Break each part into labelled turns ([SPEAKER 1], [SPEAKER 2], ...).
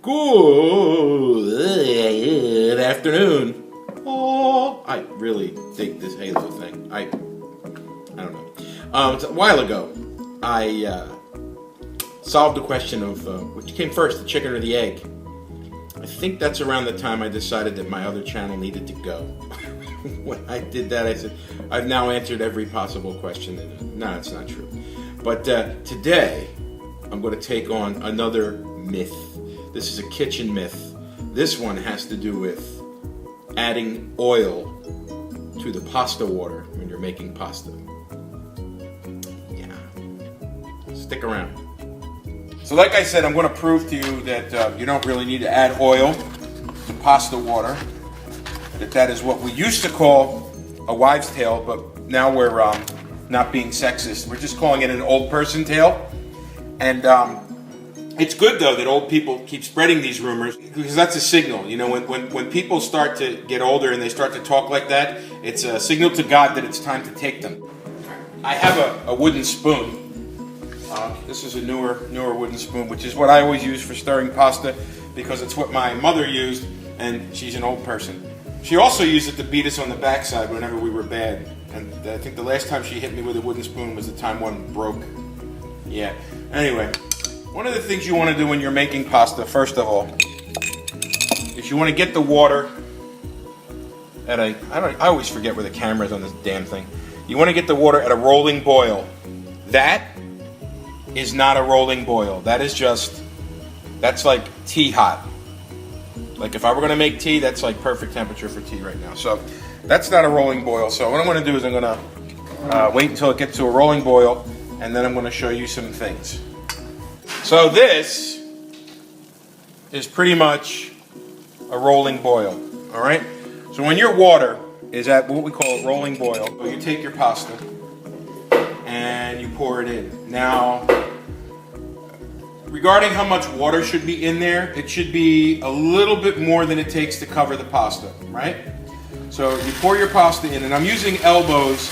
[SPEAKER 1] Good afternoon. Oh, I really dig this Halo thing. I don't know. A while ago, I solved the question of which came first, the chicken or the egg. I think that's around the time I decided that my other channel needed to go. When I did that, I said, I've now answered every possible question. No, it's not true. But today, I'm going to take on another myth. This is a kitchen myth. This one has to do with adding oil to the pasta water when you're making pasta. Yeah. Stick around. So like I said, I'm going to prove to you that you don't really need to add oil to pasta water. That is what we used to call a wives' tale, but now we're not being sexist. We're just calling it an old person tale. And it's good, though, that old people keep spreading these rumors, because that's a signal. You know, when people start to get older and they start to talk like that, it's a signal to God that it's time to take them. I have a wooden spoon. This is a newer wooden spoon, which is what I always use for stirring pasta, because it's what my mother used, and she's an old person. She also used it to beat us on the backside whenever we were bad. And I think the last time she hit me with a wooden spoon was the time one broke. Yeah. Anyway. One of the things you want to do when you're making pasta, first of all, is you want to get the water at I always forget where the camera is on this damn thing. You want to get the water at a rolling boil. That is not a rolling boil. That's like tea hot. Like if I were going to make tea, that's like perfect temperature for tea right now. So that's not a rolling boil. So what I'm going to do is I'm going to wait until it gets to a rolling boil, and then I'm going to show you some things. So this is pretty much a rolling boil, all right? So when your water is at what we call a rolling boil, you take your pasta and you pour it in. Now, regarding how much water should be in there, it should be a little bit more than it takes to cover the pasta, right? So you pour your pasta in, and I'm using elbows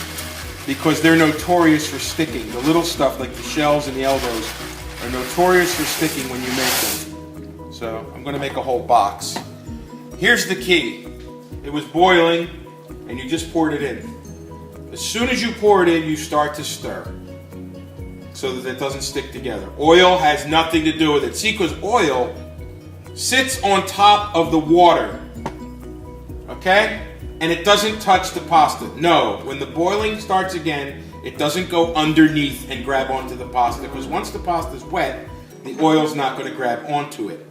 [SPEAKER 1] because they're notorious for sticking. The little stuff like the shells and the elbows are notorious for sticking when you make them. So I'm going to make a whole box. Here's the key. It was boiling and you just poured it in. As soon as you pour it in, you start to stir so that it doesn't stick together. Oil has nothing to do with it. See, because oil sits on top of the water, okay? And it doesn't touch the pasta. No, when the boiling starts again, it doesn't go underneath and grab onto the pasta, because once the pasta is wet, the oil's not going to grab onto it.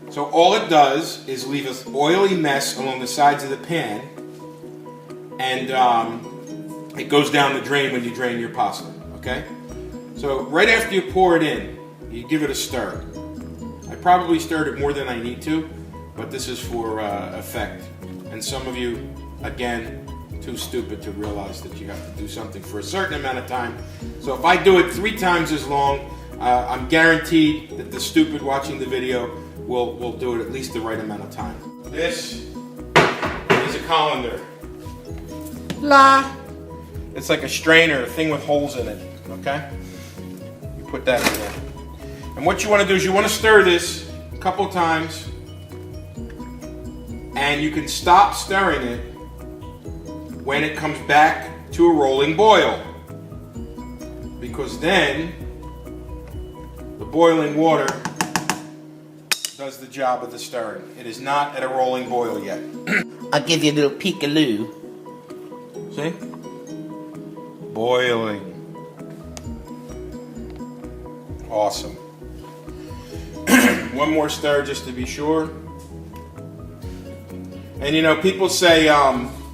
[SPEAKER 1] So all it does is leave an oily mess along the sides of the pan, and it goes down the drain when you drain your pasta, okay? So right after you pour it in, you give it a stir. I probably stirred it more than I need to, but this is for effect. And some of you, again, too stupid to realize that you have to do something for a certain amount of time. So if I do it 3 times as long, I'm guaranteed that the stupid watching the video will do it at least the right amount of time. This is a colander. La! It's like a strainer, a thing with holes in it, okay? You put that in there. And what you want to do is you want to stir this a couple times, and you can stop stirring it when it comes back to a rolling boil, because then the boiling water does the job of the stirring. It is not at a rolling boil yet.
[SPEAKER 2] I'll give you a little peekaloo.
[SPEAKER 1] See? Boiling. Awesome. One more stir just to be sure. And you know, people say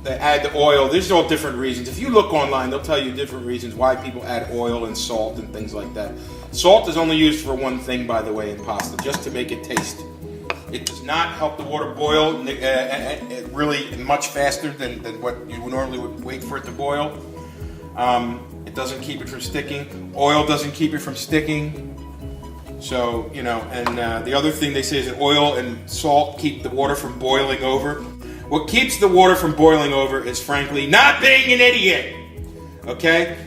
[SPEAKER 1] they add the oil. There's all different reasons. If you look online, they'll tell you different reasons why people add oil and salt and things like that. Salt is only used for one thing, by the way, in pasta, just to make it taste. It does not help the water boil really much faster than what you normally would wait for it to boil. It doesn't keep it from sticking. Oil doesn't keep it from sticking. So, you know, and the other thing they say is that oil and salt keep the water from boiling over. What keeps the water from boiling over is, frankly, not being an idiot. Okay?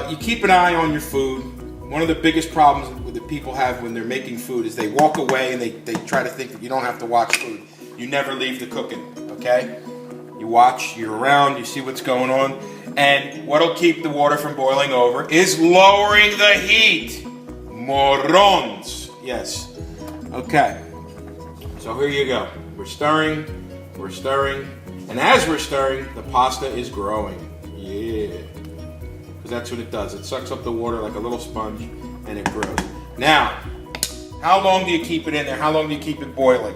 [SPEAKER 1] You keep an eye on your food. One of the biggest problems with people have when they're making food is they walk away and they try to think that you don't have to watch food. You never leave the cooking, okay? You watch, you're around, you see what's going on. And what'll keep the water from boiling over is lowering the heat. Morons. Yes. Okay. So here you go. We're stirring. And as we're stirring, the pasta is growing. Yeah. Because that's what it does. It sucks up the water like a little sponge and it grows. Now, how long do you keep it in there? How long do you keep it boiling?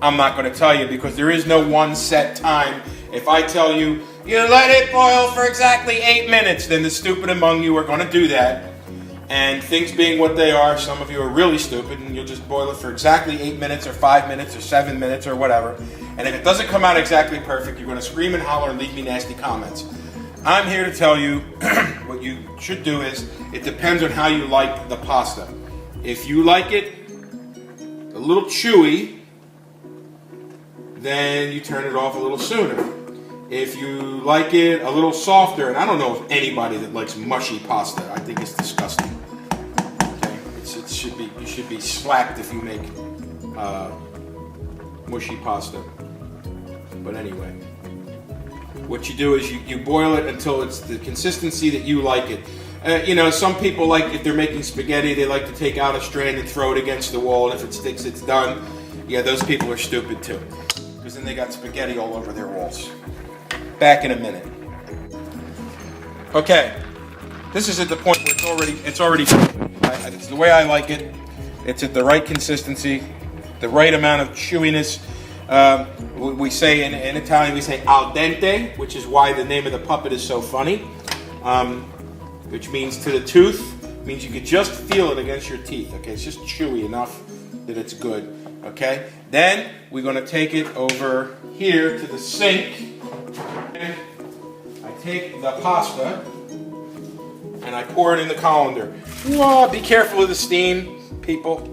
[SPEAKER 1] I'm not going to tell you because there is no one set time. If I tell you, you let it boil for exactly 8 minutes, then the stupid among you are going to do that. And things being what they are, some of you are really stupid and you'll just boil it for exactly 8 minutes or 5 minutes or 7 minutes or whatever. And if it doesn't come out exactly perfect, you're going to scream and holler and leave me nasty comments. I'm here to tell you what you should do is, it depends on how you like the pasta. If you like it a little chewy, then you turn it off a little sooner. If you like it a little softer, and I don't know if anybody that likes mushy pasta, I think it's disgusting. Okay, you should be slapped if you make mushy pasta. But anyway, what you do is you boil it until it's the consistency that you like it. You know, some people like, if they're making spaghetti, they like to take out a strand and throw it against the wall, and if it sticks, it's done. Yeah, those people are stupid too, because then they got spaghetti all over their walls. Back in a minute. Okay, this is at the point where it's already. It's the way I like it. It's at the right consistency, the right amount of chewiness. We say in Italian, we say al dente, which is why the name of the puppet is so funny. Which means to the tooth, means you could just feel it against your teeth. Okay, it's just chewy enough that it's good. Okay, then we're going to take it over here to the sink. I take the pasta and I pour it in the colander. Whoa, be careful of the steam, people.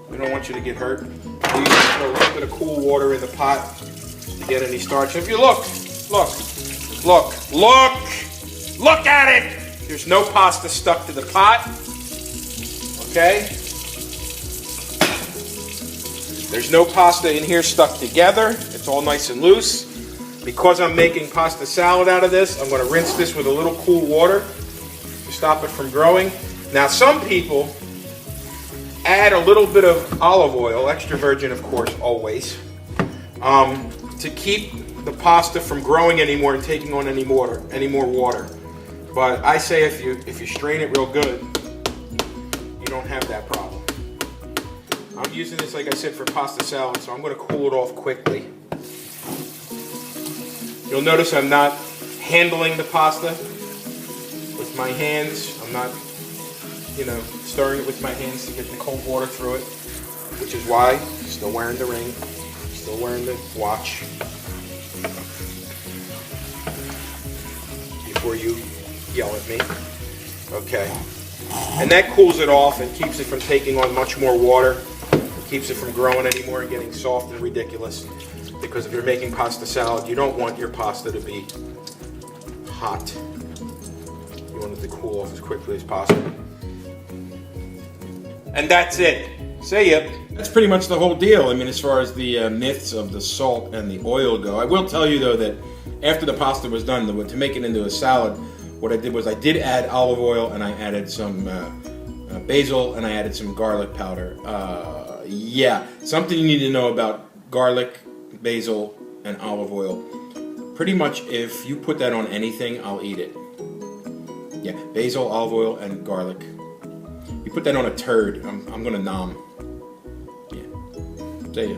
[SPEAKER 1] We don't want you to get hurt. We put a little bit of cool water in the pot to get any starch. If you look at it. There's no pasta stuck to the pot. Okay? There's no pasta in here stuck together. It's all nice and loose. Because I'm making pasta salad out of this, I'm going to rinse this with a little cool water to stop it from growing. Now, some people add a little bit of olive oil, extra virgin, of course, always, to keep the pasta from growing anymore and taking on any more water. But I say if you strain it real good, you don't have that problem. I'm using this, like I said, for pasta salad, so I'm going to cool it off quickly. You'll notice I'm not handling the pasta with my hands. I'm not, stirring it with my hands to get the cold water through it, which is why I'm still wearing the ring, still wearing the watch. Before you yell at me. Okay. And that cools it off and keeps it from taking on much more water. It keeps it from growing anymore and getting soft and ridiculous. Because if you're making pasta salad, you don't want your pasta to be hot. You want it to cool off as quickly as possible. And that's it. See ya. That's pretty much the whole deal. I mean, as far as the myths of the salt and the oil go. I will tell you, though, that after the pasta was done, to make it into a salad, what I did was I did add olive oil, and I added some basil, and I added some garlic powder. Yeah, something you need to know about garlic, basil, and olive oil. Pretty much if you put that on anything, I'll eat it. Yeah, basil, olive oil, and garlic. You put that on a turd, I'm gonna nom. Yeah. See ya.